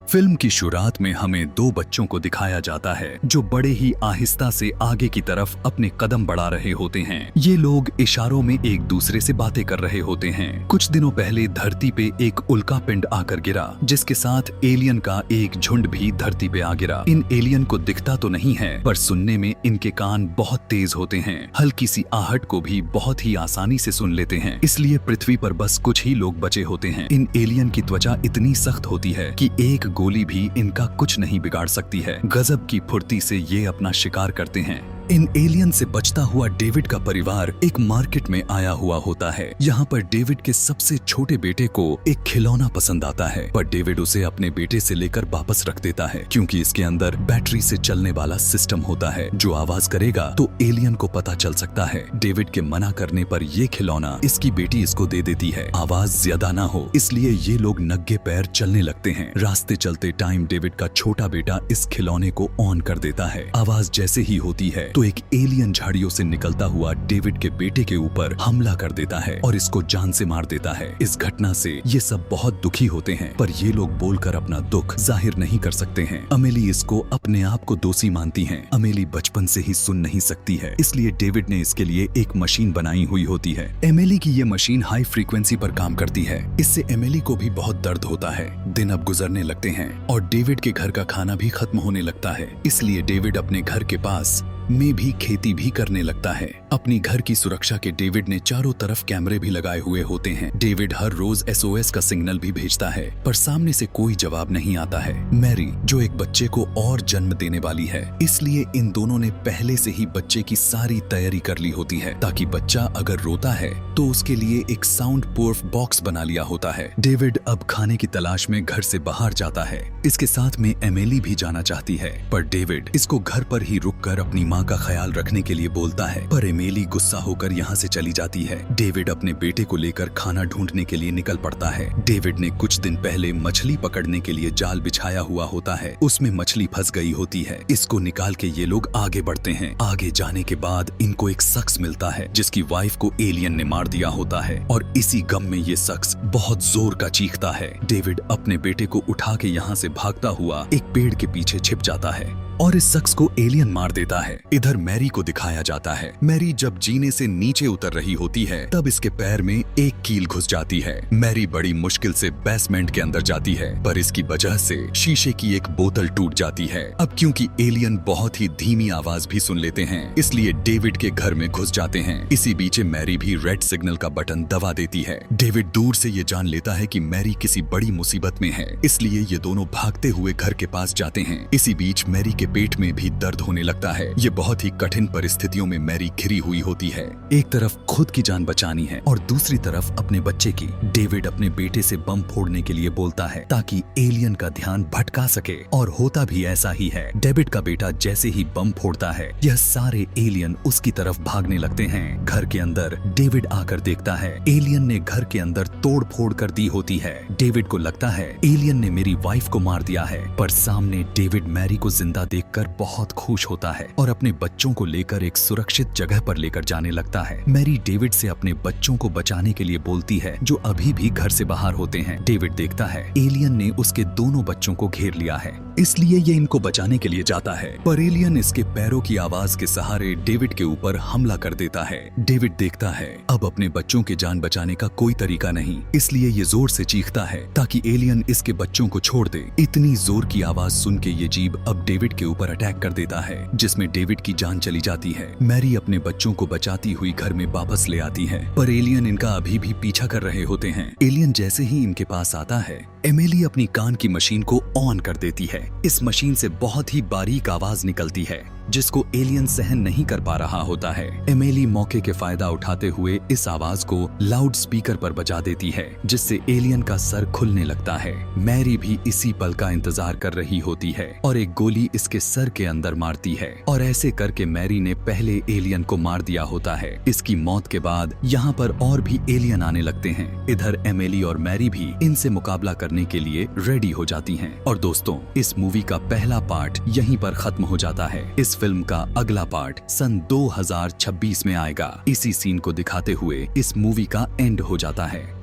Film की शुरुआत में हमें दो बच्चों को दिखाया जाता है जो बड़े ही आहिस्ता से आगे की तरफ अपने कदम बढ़ा रहे होते हैं। ये लोग इशारों में एक दूसरे से बातें कर रहे होते हैं। कुछ दिनों पहले धरती पे एक उल्का पिंड आकर गिरा, जिसके साथ एलियन का एक झुंड भी धरती पे आ गिरा। इन एलियन को दिखता तो नहीं है, पर सुनने में इनके कान बहुत तेज होते हैं। हल्की सी आहट को भी बहुत ही आसानी से सुन लेते हैं। इसलिए पृथ्वी पर बस कुछ ही लोग बचे होते हैं। इन एलियन की त्वचा इतनी सख्त होती है कि एक गोली भी इनका कुछ नहीं बिगाड़ सकती है। गजब की फुर्ती से ये अपना शिकार करते हैं। इन एलियन से बचता हुआ डेविड का परिवार एक मार्केट में आया हुआ होता है। यहाँ पर डेविड के सबसे छोटे बेटे को एक खिलौना पसंद आता है, पर डेविड उसे अपने बेटे से लेकर वापस रख देता है, क्योंकि इसके अंदर बैटरी से चलने वाला सिस्टम होता है जो आवाज करेगा तो एलियन को पता चल सकता है। डेविड के मना करने पर ये खिलौना इसकी बेटी इसको दे देती है, आवाज ज्यादा ना हो, इसलिए ये लोग नंगे पैर चलने लगते हैं। रास्ते चलते टाइम डेविड का छोटा बेटा इस खिलौने को ऑन कर देता है। आवाज जैसे ही होती है तो एक एलियन झाड़ियों से निकलता हुआ डेविड के बेटे के ऊपर हमला कर देता है और इसको जान से मार देता है। इस घटना से ये सब बहुत दुखी होते हैं, पर ये लोग बोलकर अपना दुख जाहिर नहीं कर सकते हैं। अमेली इसको अपने आप को दोषी मानती है। अमेली बचपन से ही सुन नहीं सकती है, इसलिए डेविड ने इसके लिए एक मशीन बनाई हुई होती है। एमिली की ये मशीन हाई फ्रीक्वेंसी पर काम करती है। इससे एमिली को भी बहुत दर्द होता है। दिन अब गुजरने लगते हैं और डेविड के घर का खाना भी खत्म होने लगता है। इसलिए डेविड अपने घर के पास में भी खेती भी करने लगता है। अपनी घर की सुरक्षा के डेविड ने चारों तरफ कैमरे भी लगाए हुए होते हैं। डेविड हर रोज SOS का सिग्नल भी भेजता है, पर सामने से कोई जवाब नहीं आता है। मैरी जो एक बच्चे को और जन्म देने वाली है, इसलिए इन दोनों ने पहले से ही बच्चे की सारी तैयारी कर ली होती है, ताकि बच्चा अगर रोता है तो उसके लिए एक साउंड प्रूफ बॉक्स बना लिया होता है। डेविड अब खाने की तलाश में घर से बाहर जाता है। इसके साथ में एमिली भी जाना चाहती है, पर डेविड इसको घर पर ही रुककर अपनी माँ का ख्याल रखने के लिए बोलता है, पर एमिली गुस्सा होकर यहाँ से चली जाती है। डेविड अपने बेटे को लेकर खाना ढूंढने के लिए निकल पड़ता है। डेविड ने कुछ दिन पहले मछली पकड़ने के लिए जाल बिछाया हुआ होता है, उसमें मछली फंस गई होती है। इसको निकाल के ये लोग आगे बढ़ते हैं। आगे जाने के बाद इनको एक शख्स मिलता है जिसकी वाइफ को एलियन ने मार दिया होता है, और इसी गम में ये शख्स बहुत जोर का चीखता है। डेविड अपने बेटे को उठा के यहाँ से भागता हुआ एक पेड़ के पीछे छिप जाता है और इस शख्स को एलियन मार देता है। इधर मैरी को दिखाया जाता है। मैरी जब जीने से नीचे उतर रही होती है, तब इसके पैर में एक कील घुस जाती है। मैरी बड़ी मुश्किल से बेसमेंट के अंदर जाती है, पर इसकी वजह से शीशे की एक बोतल टूट जाती है। अब क्योंकि एलियन बहुत ही धीमी आवाज भी सुन लेते हैं, इसलिए डेविड के घर में घुस जाते हैं। इसी बीच मैरी भी रेड सिग्नल का बटन दबा देती है। डेविड दूर से ये जान लेता है कि मैरी किसी बड़ी मुसीबत में है, इसलिए ये दोनों भागते हुए घर के पास जाते हैं। इसी बीच मैरी के पेट में भी दर्द होने लगता है। ये बहुत ही कठिन परिस्थितियों में मैरी घिरी हुई होती है। एक तरफ खुद की जान बचानी है और दूसरी तरफ अपने बच्चे की। डेविड अपने बेटे से बम फोड़ने के लिए बोलता है ताकि एलियन का ध्यान भटका सके, और होता भी ऐसा ही है। डेविड का बेटा जैसे ही बम फोड़ता है, यह सारे एलियन उसकी तरफ भागने लगते हैं। घर के अंदर डेविड आकर देखता है एलियन ने घर के अंदर तोड़ फोड़ कर दी होती है। डेविड को लगता है एलियन ने मेरी वाइफ को मार दिया है, पर सामने डेविड मैरी को जिंदा देखकर बहुत खुश होता है और अपने बच्चों को लेकर एक सुरक्षित जगह पर लेकर जाने लगता है। मैरी डेविड से अपने बच्चों को बचाने के लिए बोलती है, जो अभी भी घर से बाहर होते हैं। डेविड देखता है एलियन ने उसके दोनों बच्चों को घेर लिया है, इसलिए ये इनको बचाने के लिए जाता है, पर एलियन इसके पैरों की आवाज के सहारे डेविड के ऊपर हमला कर देता है। डेविड देखता है अब अपने बच्चों की जान बचाने का कोई तरीका नहीं, इसलिए ये जोर से चीखता है ताकि एलियन इसके बच्चों को छोड़ दे। इतनी जोर की आवाज सुन के ये जीव अब डेविड के ऊपर अटैक कर देता है, जिसमें डेविड की जान चली जाती है। मैरी अपने बच्चों को बचाती हुई घर में वापस ले आती है, पर एलियन इनका अभी भी पीछा कर रहे होते हैं। एलियन जैसे ही इनके पास आता है, एमिली अपनी कान की मशीन को ऑन कर देती है। इस मशीन से बहुत ही बारीक आवाज निकलती है, जिसको एलियन सहन नहीं कर पा रहा होता है। एमिली मौके के फायदा उठाते हुए इस आवाज को लाउड स्पीकर पर बजा देती है, जिससे एलियन का सर खुलने लगता है। मैरी भी इसी पल का इंतजार कर रही होती है और एक गोली इसके सर के अंदर मारती है, और ऐसे करके मैरी ने पहले एलियन को मार दिया होता है। इसकी मौत के बाद यहाँ पर और भी एलियन आने लगते हैं। इधर एमिली और मैरी भी इनसे मुकाबला करने के लिए रेडी हो जाती हैं। और दोस्तों, इस मूवी का पहला पार्ट यहीं पर खत्म हो जाता है। इस फिल्म का अगला पार्ट सन 2026 में आएगा। इसी सीन को दिखाते हुए इस मूवी का एंड हो जाता है।